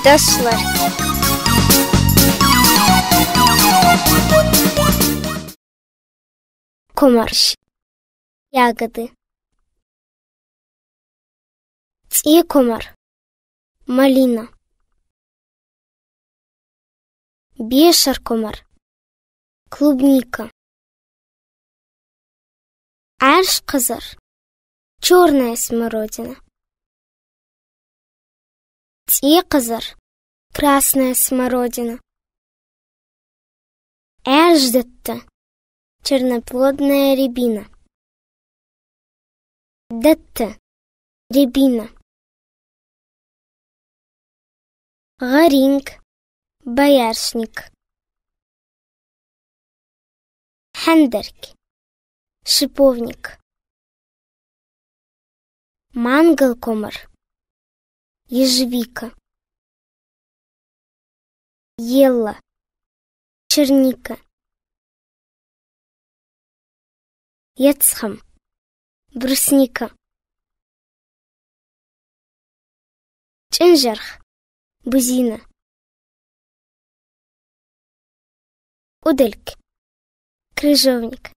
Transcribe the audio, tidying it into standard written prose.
Достлар. Комарш. Ягоды. Комар. Малина. Бешар комар. Клубника. Арш кызыр. Черная смородина. Кызыр. Красная смородина. Дытты. Черноплодная рябина. Дытты. Рябина. Гаринг. Боярышник. Хендерк. Шиповник. Мангал комар. Ежевика. Елла. Черника. Яцхам. Брусника. Чынжарх. Бузина. Удельк. Крыжовник.